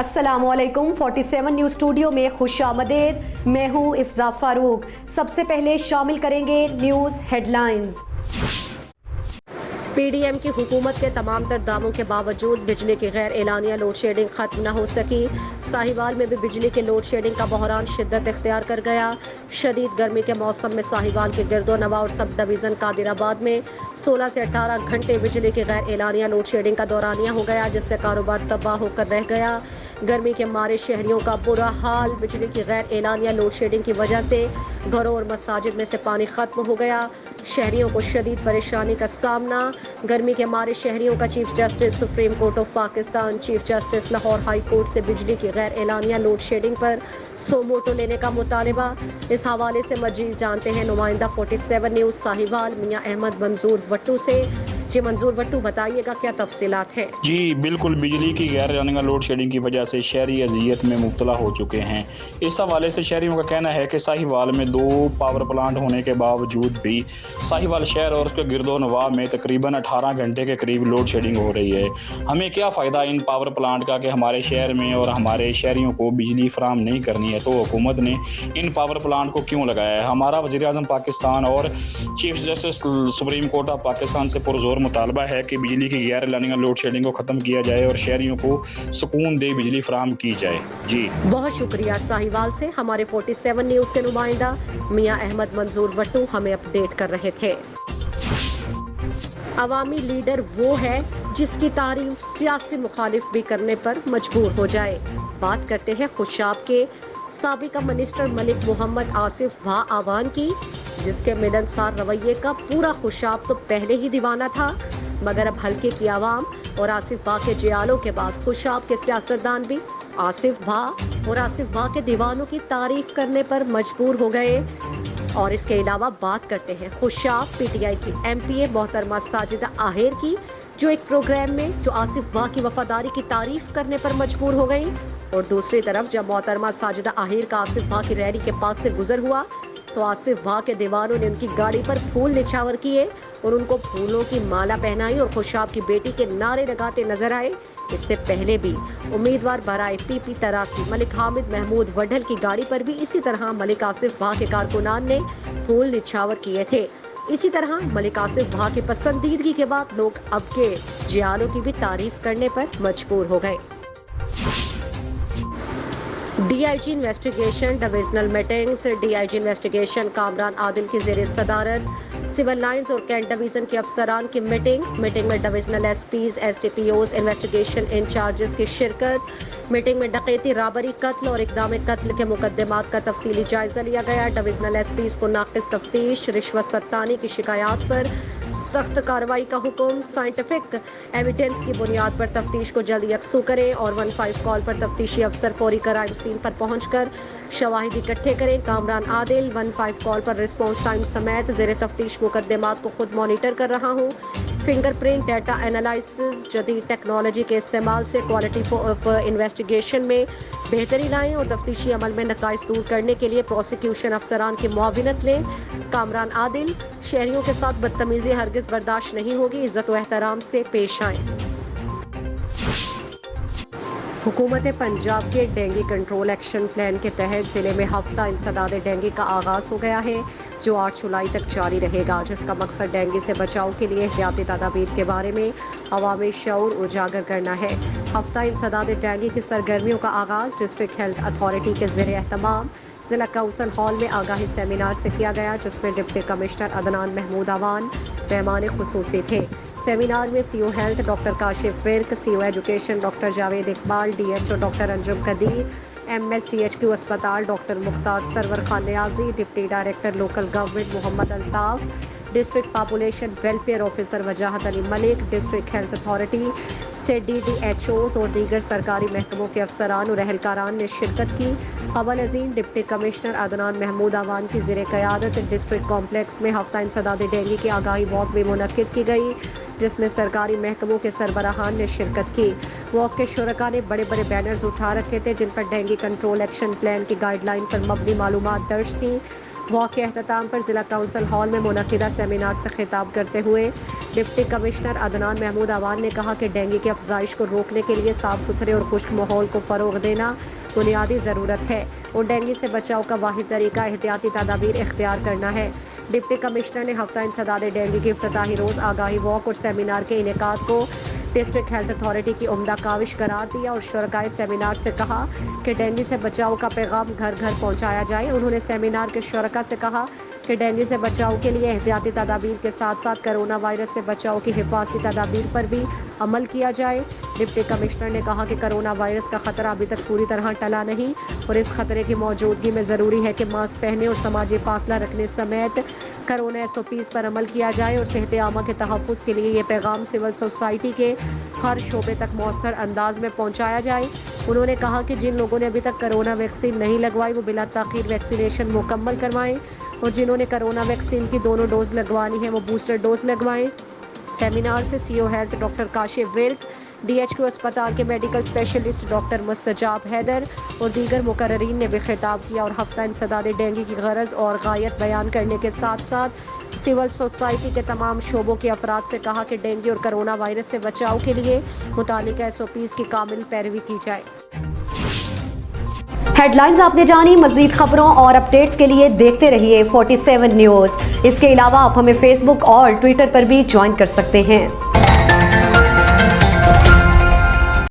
अस्सलाम वालेकुम। 47 news studio में खुश आमदेद। मैं हूँ इफ्जा फारूक। सबसे पहले शामिल करेंगे न्यूज़ हेडलाइंस। पीडीएम की हुकूमत के तमाम तर दावों के बावजूद बिजली की गैर एलानिया लोड शेडिंग खत्म न हो सकी। साहिवाल में भी बिजली के लोड शेडिंग का बहरान शिद्दत इख्तियार कर गया। शदीद गर्मी के मौसम में साहिवाल के गिरदो नवा और सब डिवीज़न कादिराबाद में 16 से 18 घंटे बिजली की गैर एलानिया लोड शेडिंग का दौरानिया हो गया, जिससे कारोबार तबाह होकर रह गया। गर्मी के मारे शहरियों का बुरा हाल। बिजली की गैर एलानिया लोड शेडिंग की वजह से घरों और मसाजिद में से पानी खत्म हो गया। शहरियों को शदीद परेशानी का सामना। गर्मी के मारे शहरियों का chief justice supreme court of Pakistan, chief justice Lahore high court से बिजली की गैर एलानिया लोड शेडिंग पर सोमोटो लेने का मुतालबा। इस हवाले से मजीद जानते हैं नुमाइंदा 47 न्यूज़ साहिवाल मियां अहमद मंजूर वट्टू से। जी मंजूर वट्टू, बताइएगा क्या तफसीलात हैं? जी बिल्कुल, बिजली की गैर एलानिया लोड शेडिंग की वजह से शहरी अजियत में मुब्तला हो चुके हैं। इस हवाले से शहरियों का कहना है कि साहिवाल में 2 पावर प्लांट होने के बावजूद भी साहिवाल शहर और उसके गिरदो नवाह में तकरीबन 18 घंटे के करीब लोड शेडिंग हो रही है। हमें क्या फ़ायदा इन पावर प्लांट का कि हमारे शहर में और हमारे शहरियों को बिजली फराहम नहीं करनी है, तो हुकूमत ने इन पावर प्लांट को क्यों लगाया है? हमारा वज़ीर-ए-आज़म पाकिस्तान और chief justice supreme court of Pakistan से पुरजोर मुतालबा है कि बिजली की गैर एलानिया लोड शेडिंग को ख़त्म किया जाए और शहरियों को सुकून दे बिजली फराहम की जाए। जी बहुत शुक्रिया। साहिवाल से हमारे 47 न्यूज़ के नुमाइंदा मियां अहमद मंजूर वट्टू हमें अपडेट कर रहे थे। अवामी लीडर वो है जिसकी तारीफ सियासी मुखालिफ भी करने पर मजबूर हो जाए। बात करते हैं खुशाब के साबिका मिनिस्टर मलिक मोहम्मद आसिफ भा आवान की, जिसके मिलनसार रवैये का पूरा खुशाब तो पहले ही दीवाना था, मगर अब हल्के की आवाम और आसिफ भा के जियालों के बाद खुशाब के सियासतदान भी आसिफ भा और आसिफ भा के दीवानों की तारीफ करने पर मजबूर हो गए। और इसके अलावा बात करते हैं खुशाब पीटीआई की एमपीए मोहतरमा साजिदा आहिर की, जो एक प्रोग्राम में जो आसिफ भा की वफादारी की तारीफ करने पर मजबूर हो गई। और दूसरी तरफ जब मोहतरमा साजिदा आहिर का आसिफ भा की रैली के पास से गुजर हुआ तो आसिफ भा के दीवानों ने उनकी गाड़ी पर फूल निछावर किए और उनको फूलों की माला पहनाई और खुशाब की बेटी के नारे लगाते नजर आए। इससे पहले भी उम्मीदवार बराए पीपी तरासी मलिक हामिद महमूद वडल की गाड़ी पर भी इसी तरह मलिक आसिफ भा के कारकुनान ने फूल निछावर किए थे। इसी तरह मलिक आसिफ भा की पसंदीदगी के बाद लोग अब के जियालों की भी तारीफ करने पर मजबूर हो गए। DIG investigation divisional meetings. DIG investigation Kamran Adil की ज़ेरे सदारत सिविल लाइंस और कैंट डिवीज़न के अफसरान की मीटिंग में डिविजनल एसपीज, एसडीपीओज, इन्वेस्टिगेशन इंचार्जेस की शिरकत। मीटिंग में डकैती, राबरी, कत्ल और इक़दाम कत्ल के मुकदमात का तफसीली जायजा लिया गया। डिविजनल एसपीज को नाक़िस तफ्तीश, रिश्वत सत्तानी की शिकायत पर सख्त कार्रवाई का हुक्म। साइंटिफिक एविडेंस की बुनियाद पर तफ्तीश को जल्द यकसू करें और 15 कॉल पर तफ्तीशी अफसर फौरी क्राइम सीन पर पहुंचकर शवाहिद इकट्ठे करें। कामरान आदिल 15 कॉल पर रिस्पॉन्स टाइम समेत ज़ेरे तफ्तीश मुकदमात को खुद मॉनिटर कर रहा हूँ। फिंगरप्रिंट डाटा एनालिसिस, जदीद टेक्नोलॉजी के इस्तेमाल से क्वालिटी ऑफ इन्वेस्टिगेशन में बेहतरी लाएं और तफ्तीशी अमल में नकाइस दूर करने के लिए प्रोसिक्यूशन अफसरान की मुआविनत लें। कामरान आदिल, शहरियों के साथ बदतमीजी हरगिज़ बर्दाश्त नहीं होगी, इज्जत व एहतराम से पेश आएं। हुकूमत पंजाब के डेंगू कंट्रोल एक्शन प्लान के तहत ज़िले में हफ्ता इंसदाद डेंगू का आगाज़ हो गया है, जो 8 जुलाई तक जारी रहेगा, जिसका मकसद डेंगू से बचाव के लिए एहतियाती तदाबीर के बारे में अवामी शऊर उजागर करना है। हफ्ता इंसदाद डेंगू की सरगर्मियों का आगाज़ डिस्ट्रिक्ट हेल्थ अथॉरिटी के ज़ेरे एहतमाम ज़िला काउंसिल हॉल में आगाही सेमिनार से किया गया, जिसमें डिप्टी कमिश्नर अदनान महमूद आवान मेहमान खुसूसी थे। सेमिनार में CO health doctor Kashif Virk, CO education doctor Javed Iqbal, DHO doctor Anjum Qadeer, MS THQ अस्पताल doctor Mukhtar Sarwar Khan Niazi, deputy director local government Mohammad Altaf, district population welfare officer Wajahat Ali Malik, district health authority से डीडीएचओज और दीगर सरकारी महकमों के अफसरान और एहलकारान ने शिरकत की। अवल अजीम डिप्टी कमिश्नर अदनान महमूद आवान की ज़ेरे क़यादत डिस्ट्रिक्ट कॉम्प्लेक्स में हफ्ता इंसदाद डेंगू की आगाही वॉक भी मुनक्किद की गई, जिसमें सरकारी महकमों के सरबराहान ने शिरकत की। वॉक के शुरका ने बड़े बड़े बैनर्स उठा रखे थे, जिन पर डेंगू कंट्रोल एक्शन प्लान की गाइडलाइन पर मबनी मालूमात दर्ज थी। वॉक के अख्ताम पर ज़िला काउंसिल हॉल में मुनक़िदा सेमिनार से खिताब करते हुए डिप्टी कमिश्नर अदनान महमूद अवान ने कहा कि डेंगू की अफजाइश को रोकने के लिए साफ़ सुथरे और खुश्क माहौल को फ़रोग़ देना बुनियादी ज़रूरत है और डेंगू से बचाव का वाहिद तरीका एहतियाती तदाबीर इख्तियार करना है। डिप्टी कमिश्नर ने हफ्ता इंसदाद डेंगू के इफ्तिताही रोज़ आगाही वॉक और सेमिनार के इनेकाद को डिस्ट्रिक्ट हेल्थ अथॉरिटी की उम्दा काविश करार दिया और शुरकाए सेमिनार से कहा कि डेंगू से बचाव का पैगाम घर घर पहुंचाया जाए। उन्होंने सेमिनार के शुरका से कहा कि डेंगू से बचाव के लिए एहतियाती तदाबीर के साथ साथ कोरोना वायरस से बचाव की हिफाजती तदाबीर पर भी अमल किया जाए। डिप्टी कमिश्नर ने कहा कि कोरोना वायरस का खतरा अभी तक पूरी तरह टला नहीं और इस खतरे की मौजूदगी में ज़रूरी है कि मास्क पहने और समाजी फासला रखने समेत कोरोना SOPs पर अमल किया जाए और सेहत आमा के तहफ़्फ़ुज़ के लिए ये पैगाम सिविल सोसाइटी के हर शोबे तक मौसर अंदाज में पहुँचाया जाए। उन्होंने कहा कि जिन लोगों ने अभी तक कोरोना वैक्सीन नहीं लगवाई वो बिला ताख़ीर वैक्सीनेशन मुकम्मल करवाएं और जिन्होंने कोरोना वैक्सीन की दोनों डोज लगवानी है वो बूस्टर डोज लगवाएं। सेमिनार से CO health doctor Kashif Virk, DHQ अस्पताल के मेडिकल स्पेशलिस्ट डॉक्टर मुस्तजाब हैदर और दीगर मुकर्ररीन ने भी खिताब किया और हफ्ता इंसदाद डेंगू की गरज और गायत बयान करने के साथ साथ सिविल सोसाइटी के तमाम शोबों के अफराद से कहा कि डेंगू और कोरोना वायरस से बचाव के लिए मुतालिका SOPs की कामिल पैरवी की जाए। हेडलाइंस आपने जानी। मज़ीद खबरों और अपडेट्स के लिए देखते रहिए 47 न्यूज़। इसके अलावा आप हमें फेसबुक और ट्विटर पर भी ज्वाइन कर सकते हैं।